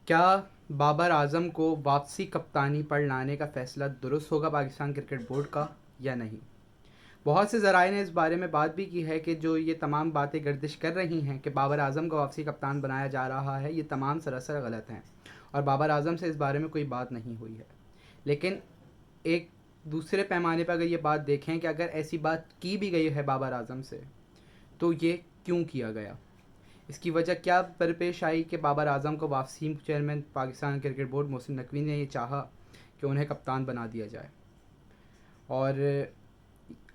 کیا بابر اعظم کو واپسی کپتانی پر لانے کا فیصلہ درست ہوگا پاکستان کرکٹ بورڈ کا یا نہیں؟ بہت سے ذرائع نے اس بارے میں بات بھی کی ہے کہ جو یہ تمام باتیں گردش کر رہی ہیں کہ بابر اعظم کو واپسی کپتان بنایا جا رہا ہے، یہ تمام سراسر غلط ہیں اور بابر اعظم سے اس بارے میں کوئی بات نہیں ہوئی ہے. لیکن ایک دوسرے پیمانے پر اگر یہ بات دیکھیں کہ اگر ایسی بات کی بھی گئی ہے بابر اعظم سے تو یہ کیوں کیا گیا؟ اس کی وجہ کیا درپیش آئی کہ بابر اعظم کو واپسی chairman Pakistan cricket board Mohsin Naqvi نے یہ چاہا کہ انہیں کپتان بنا دیا جائے؟ اور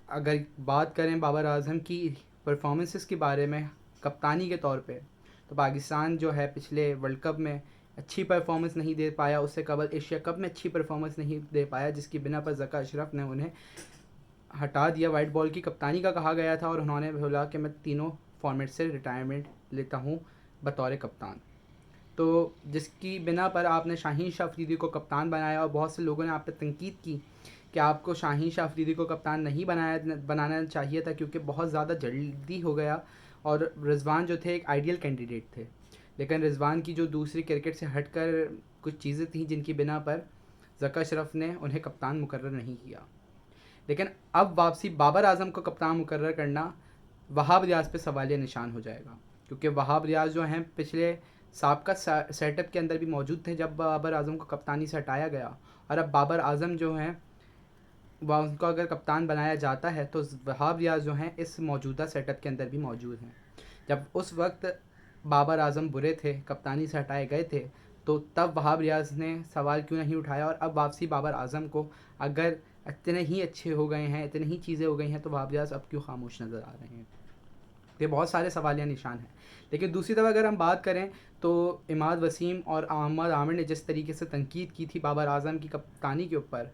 اگر بات کریں بابر اعظم کی پرفارمنسز کے بارے میں کپتانی کے طور پہ، تو پاکستان جو ہے پچھلے ورلڈ کپ میں اچھی پرفارمنس نہیں دے پایا، اس سے قبل ایشیا کپ میں اچھی پرفارمنس نہیں دے پایا، جس کی بنا پر ذکا اشرف نے انہیں ہٹا دیا. وائٹ بال کی کپتانی کا کہا گیا تھا اور انہوں نے بولا کہ میں تینوں فارمیٹ سے ریٹائرمنٹ لیتا ہوں بطور کپتان. تو جس کی بنا پر آپ نے شاہین شاہ افریدی کو کپتان بنایا اور بہت سے لوگوں نے آپ پہ تنقید کی کہ آپ کو شاہین شاہ افریدی کو کپتان نہیں بنانا چاہیے تھا کیونکہ بہت زیادہ جلدی ہو گیا اور رضوان جو تھے ایک آئیڈیل کینڈیڈیٹ تھے. لیکن رضوان کی جو دوسری کرکٹ سے ہٹ کر کچھ چیزیں تھیں جن کی بنا پر ذکا اشرف نے انہیں کپتان مقرر نہیں کیا. لیکن اب واپسی بابر اعظم کو کپتان مقرر کرنا وہاب ریاض پہ سوالیہ نشان ہو جائے گا، کیونکہ وہاب ریاض جو ہیں پچھلے سابقہ سیٹ اپ کے اندر بھی موجود تھے جب بابر اعظم کو کپتانی سے ہٹایا گیا، اور اب بابر اعظم جو ہیں ان کو اگر کپتان بنایا جاتا ہے تو وہاب ریاض جو ہیں اس موجودہ سیٹ اپ کے اندر بھی موجود ہیں. جب اس وقت بابر اعظم برے تھے، کپتانی سے ہٹائے گئے تھے، تو تب وہاب ریاض نے سوال کیوں نہیں اٹھایا؟ اور اب واپسی بابر اعظم کو اگر اتنے ہی اچھے ہو گئے ہیں، اتنی ہی چیزیں ہو گئی ہیں، تو وہاب ریاض اب کیوں خاموش نظر آ رہے ہیں؟ یہ بہت سارے سوالیہ نشان ہیں. لیکن دوسری طرف اگر ہم بات کریں تو عماد وسیم اور محمد عامر نے جس طریقے سے تنقید کی تھی بابر اعظم کی کپتانی کے اوپر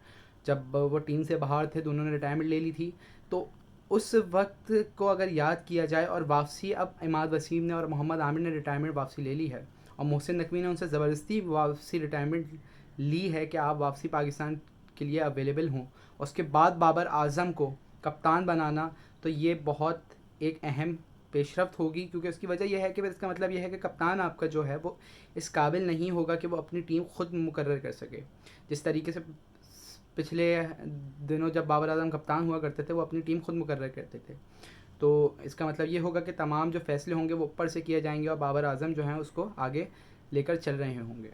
جب وہ ٹیم سے باہر تھے، دونوں نے ریٹائرمنٹ لے لی تھی، تو اس وقت کو اگر یاد کیا جائے اور واپسی اب عماد وسیم نے اور محمد عامر نے ریٹائرمنٹ واپسی لے لی ہے اور محسن نقوی نے ان سے زبردستی واپسی ریٹائرمنٹ لی ہے کہ آپ واپسی پاکستان کے لیے اویلیبل ہوں، اس کے بعد بابر اعظم کو کپتان بنانا، تو یہ بہت ایک اہم پیش رفت ہوگی. کیونکہ اس کی وجہ یہ ہے کہ اس کا مطلب یہ ہے کہ کپتان آپ کا جو ہے وہ اس قابل نہیں ہوگا کہ وہ اپنی ٹیم خود مقرر کر سکے. جس طریقے سے پچھلے دنوں جب بابر اعظم کپتان ہوا کرتے تھے وہ اپنی ٹیم خود مقرر کرتے تھے، تو اس کا مطلب یہ ہوگا کہ تمام جو فیصلے ہوں گے وہ اوپر سے کیے جائیں گے اور بابر اعظم جو ہیں اس کو آگے لے کر چل رہے ہوں گے.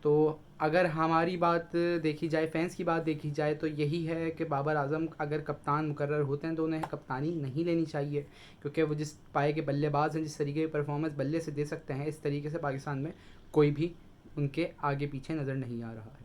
تو اگر ہماری بات دیکھی جائے، فینس کی بات دیکھی جائے، تو یہی ہے کہ بابر اعظم اگر کپتان مقرر ہوتے ہیں تو انہیں کپتانی نہیں لینی چاہیے، کیونکہ وہ جس پائے کے بلے باز ہیں، جس طریقے کی پرفارمنس بلے سے دے سکتے ہیں، اس طریقے سے پاکستان میں کوئی بھی ان کے آگے پیچھے نظر نہیں آ رہا ہے.